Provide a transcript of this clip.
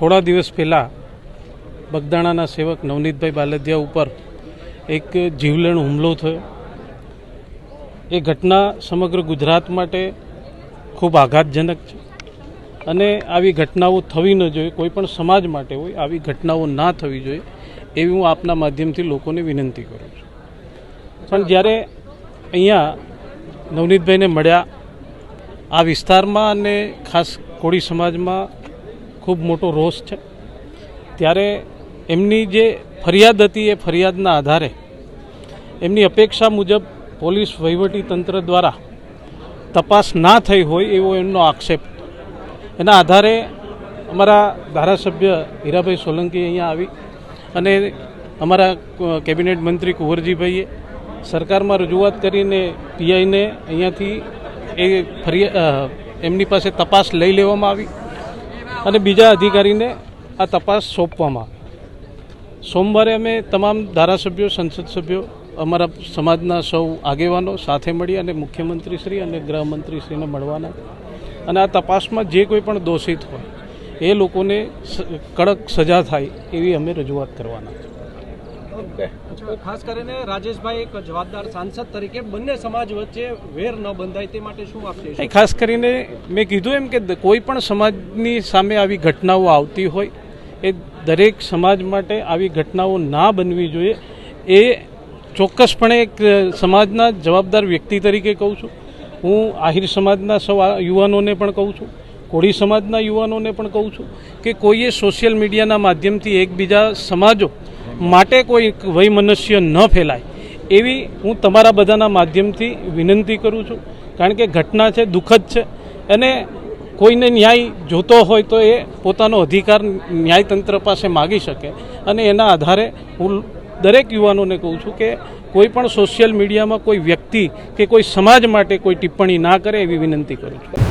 થોડા દિવસ પહેલાં બગદાણાના સેવક નવનીતભાઈ બાલદિયા ઉપર એક જીવલેણ હુમલો થયો। એ ઘટના સમગ્ર ગુજરાત માટે ખૂબ આઘાતજનક છે અને આવી ઘટનાઓ થવી ન જોઈએ। કોઈ પણ સમાજ માટે હોય આવી ઘટનાઓ ના થવી જોઈએ એવી હું આપના માધ્યમથી લોકોને વિનંતી કરું છું। પણ જ્યારે અહીંયા નવનીતભાઈને મળ્યા આ વિસ્તારમાં અને ખાસ કોળી સમાજમાં ખૂબ મોટો રોષ છે, ત્યારે એમની જે ફરિયાદ હતી એ ફરિયાદના આધારે એમની અપેક્ષા મુજબ પોલીસ વહીવટી તંત્ર દ્વારા તપાસ ના થઈ હોય એવો એમનો આક્ષેપ। એના આધારે અમારા ધારાસભ્ય હીરાભાઈ સોલંકી અહીંયા આવી અને અમારા કેબિનેટ મંત્રી કુંવરજીભાઈએ સરકારમાં રજૂઆત કરીને પીઆઈને અહીંયાથી એ એમની પાસે તપાસ લઈ લેવામાં આવી અને બીજા અધિકારીને આ તપાસ સોંપવામાં આવી। સોમવારે અમે તમામ ધારાસભ્યો, સંસદ સભ્યો, અમારા સમાજના સૌ આગેવાનો સાથે મળી અને મુખ્યમંત્રીશ્રી અને ગૃહમંત્રીશ્રીને મળવાના અને આ તપાસમાં જે કોઈ પણ દોષિત હોય એ લોકોને કડક સજા થાય એવી અમે રજૂઆત કરવાના છે। ખાસ કરીને રાજેશભાઈ એક જવાબદાર સાંસદ તરીકે બંને સમાજ વચ્ચે વેર ન બંધાય તે માટે શું આપ કહેશો? ખાસ કરીને મેં કીધું એમ કે કોઈ પણ સમાજની સામે આવી ઘટનાઓ આવતી હોય એ દરેક સમાજ માટે આવી ઘટનાઓ ના બનવી જોઈએ એ ચોક્કસપણે એક સમાજના જવાબદાર વ્યક્તિ તરીકે કહું છું। હું આહિર સમાજના સૌ યુવાનોને પણ કહું છું, કોળી સમાજના યુવાનોને પણ કહું છું કે કોઈએ સોશિયલ મીડિયાના માધ્યમથી એકબીજા સમાજો માટે કોઈ વૈમનસ્ય ન ફેલાય એવી હું તમારા બધાના માધ્યમથી વિનંતી કરું છું। કારણ કે ઘટના છે, દુઃખદ છે અને કોઈને ન્યાય જોતો હોય તો એ પોતાનો અધિકાર ન્યાયતંત્ર પાસે માગી શકે અને એના આધારે હું દરેક યુવાનોને કહું છું કે કોઈ પણ સોશિયલ મીડિયામાં કોઈ વ્યક્તિ કે કોઈ સમાજ માટે કોઈ ટિપ્પણી ના કરે એવી વિનંતી કરું છું।